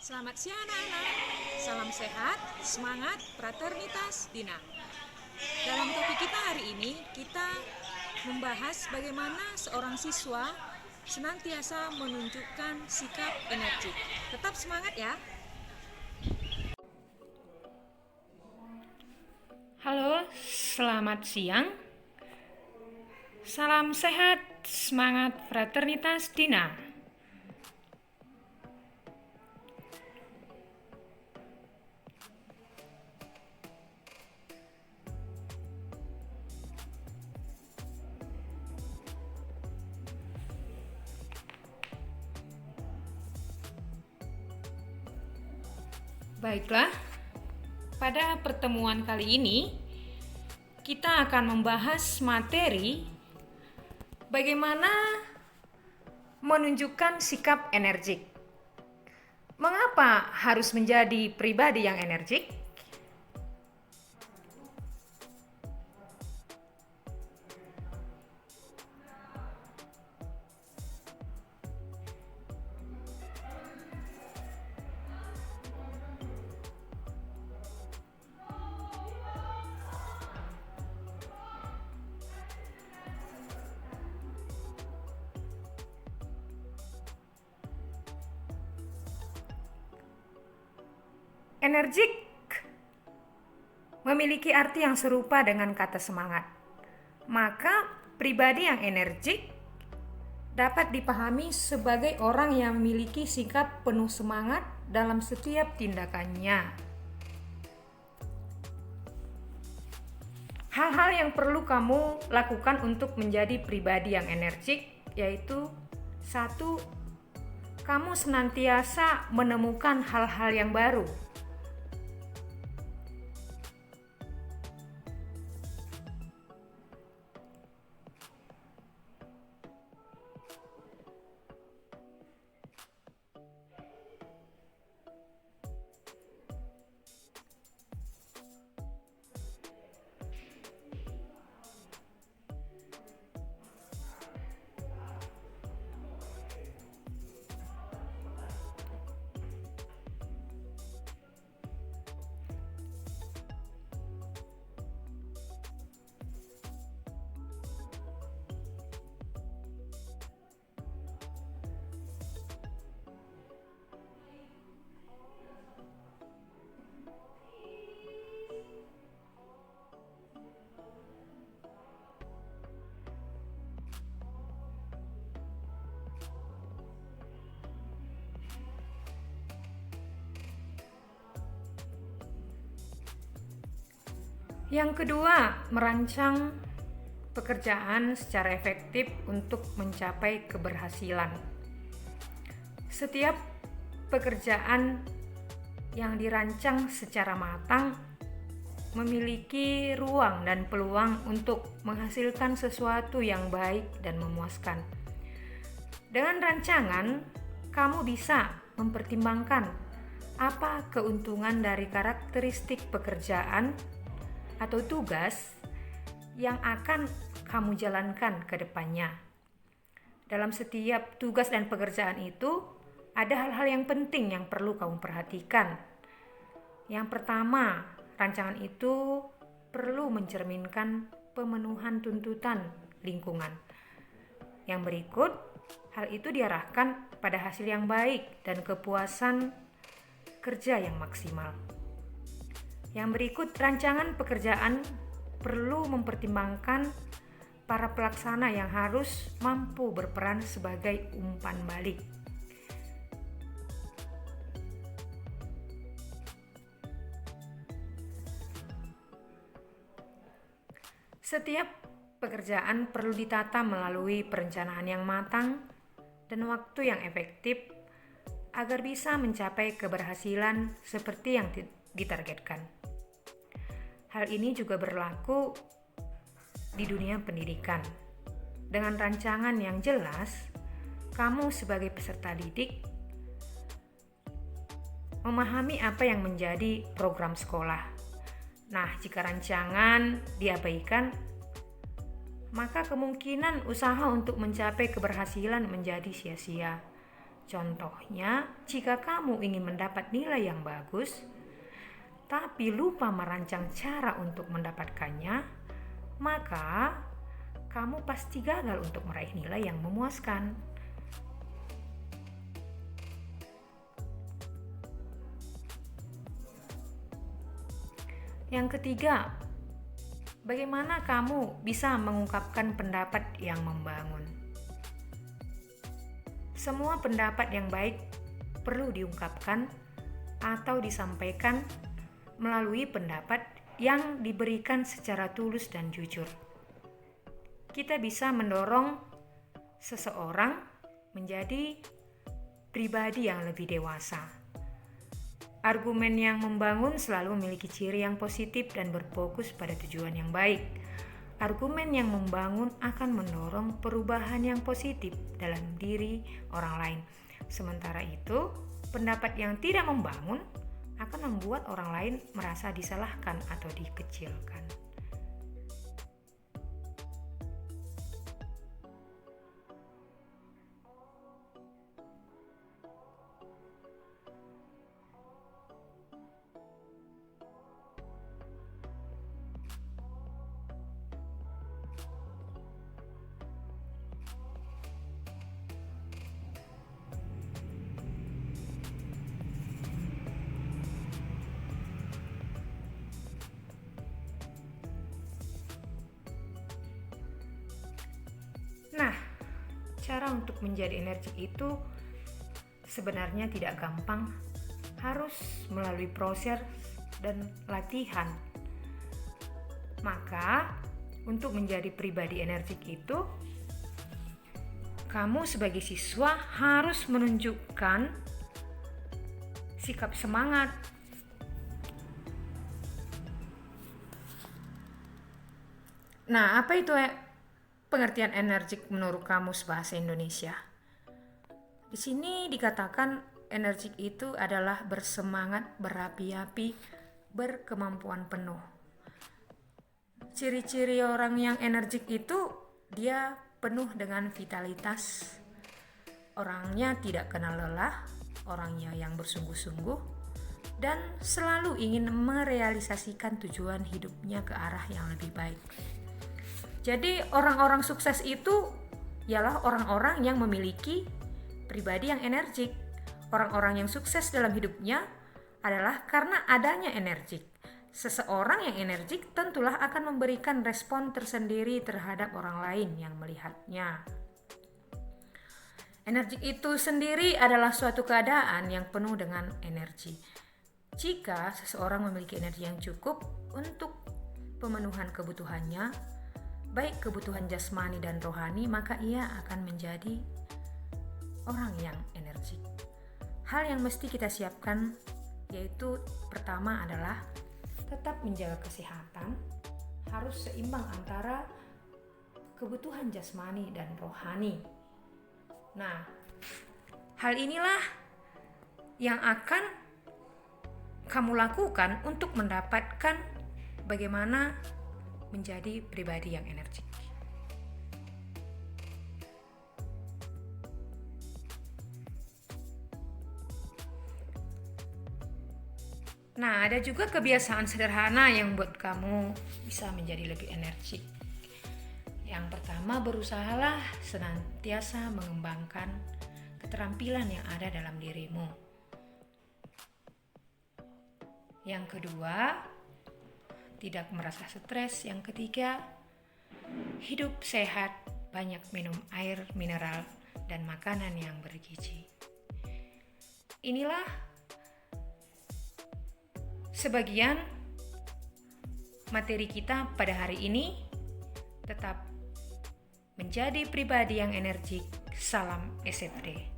Selamat siang anak-anak. Salam sehat, semangat, fraternitas, Dina. Dalam topik kita hari ini, kita membahas bagaimana seorang siswa senantiasa menunjukkan sikap energik. Tetap semangat ya. Halo, selamat siang. Salam sehat, semangat, fraternitas, Dina. Baiklah, pada pertemuan kali ini kita akan membahas materi bagaimana menunjukkan sikap energik. Mengapa harus menjadi pribadi yang energik? Energik memiliki arti yang serupa dengan kata semangat. Maka, pribadi yang energik dapat dipahami sebagai orang yang memiliki sikap penuh semangat dalam setiap tindakannya. Hal-hal yang perlu kamu lakukan untuk menjadi pribadi yang energik yaitu 1. Kamu senantiasa menemukan hal-hal yang baru. Yang kedua, merancang pekerjaan secara efektif untuk mencapai keberhasilan. Setiap pekerjaan yang dirancang secara matang memiliki ruang dan peluang untuk menghasilkan sesuatu yang baik dan memuaskan. Dengan rancangan, kamu bisa mempertimbangkan apa keuntungan dari karakteristik pekerjaan atau tugas yang akan kamu jalankan ke depannya. Dalam setiap tugas dan pekerjaan itu, ada hal-hal yang penting yang perlu kamu perhatikan. Yang pertama, rancangan itu perlu mencerminkan pemenuhan tuntutan lingkungan. Yang berikut, hal itu diarahkan pada hasil yang baik dan kepuasan kerja yang maksimal. Yang berikut, rancangan pekerjaan perlu mempertimbangkan para pelaksana yang harus mampu berperan sebagai umpan balik. Setiap pekerjaan perlu ditata melalui perencanaan yang matang dan waktu yang efektif agar bisa mencapai keberhasilan seperti yang ditargetkan. Hal ini juga berlaku di dunia pendidikan. Dengan rancangan yang jelas, kamu sebagai peserta didik memahami apa yang menjadi program sekolah. Nah, jika rancangan diabaikan, maka kemungkinan usaha untuk mencapai keberhasilan menjadi sia-sia. Contohnya, jika kamu ingin mendapat nilai yang bagus, tapi lupa merancang cara untuk mendapatkannya, maka kamu pasti gagal untuk meraih nilai yang memuaskan. Yang ketiga, bagaimana kamu bisa mengungkapkan pendapat yang membangun? Semua pendapat yang baik perlu diungkapkan atau disampaikan melalui pendapat yang diberikan secara tulus dan jujur. Kita bisa mendorong seseorang menjadi pribadi yang lebih dewasa. Argumen yang membangun selalu memiliki ciri yang positif dan berfokus pada tujuan yang baik. Argumen yang membangun akan mendorong perubahan yang positif dalam diri orang lain. Sementara itu, pendapat yang tidak membangun akan membuat orang lain merasa disalahkan atau dikecilkan. Nah, cara untuk menjadi energik itu sebenarnya tidak gampang, harus melalui proses dan latihan. Maka, untuk menjadi pribadi energik itu, kamu sebagai siswa harus menunjukkan sikap semangat. Nah, apa itu pengertian energik menurut Kamus Bahasa Indonesia? Di sini dikatakan energik itu adalah bersemangat, berapi-api, berkemampuan penuh. Ciri-ciri orang yang energik itu dia penuh dengan vitalitas. Orangnya tidak kenal lelah, orangnya yang bersungguh-sungguh dan selalu ingin merealisasikan tujuan hidupnya ke arah yang lebih baik. Jadi orang-orang sukses itu ialah orang-orang yang memiliki pribadi yang energik. Orang-orang yang sukses dalam hidupnya adalah karena adanya energik. Seseorang yang energik tentulah akan memberikan respon tersendiri terhadap orang lain yang melihatnya. Energik itu sendiri adalah suatu keadaan yang penuh dengan energi. Jika seseorang memiliki energi yang cukup untuk pemenuhan kebutuhannya, baik kebutuhan jasmani dan rohani, maka ia akan menjadi orang yang energik. Hal yang mesti kita siapkan yaitu pertama adalah tetap menjaga kesehatan, harus seimbang antara kebutuhan jasmani dan rohani. Nah, hal inilah yang akan kamu lakukan untuk mendapatkan bagaimana menjadi pribadi yang energik. Nah, ada juga kebiasaan sederhana yang buat kamu bisa menjadi lebih energik. Yang pertama, berusahalah senantiasa mengembangkan keterampilan yang ada dalam dirimu. Yang kedua, tidak merasa stres. Yang ketiga, hidup sehat, banyak minum air mineral dan makanan yang bergizi. Inilah sebagian materi kita pada hari ini. Tetap menjadi pribadi yang energik. Salam SFD.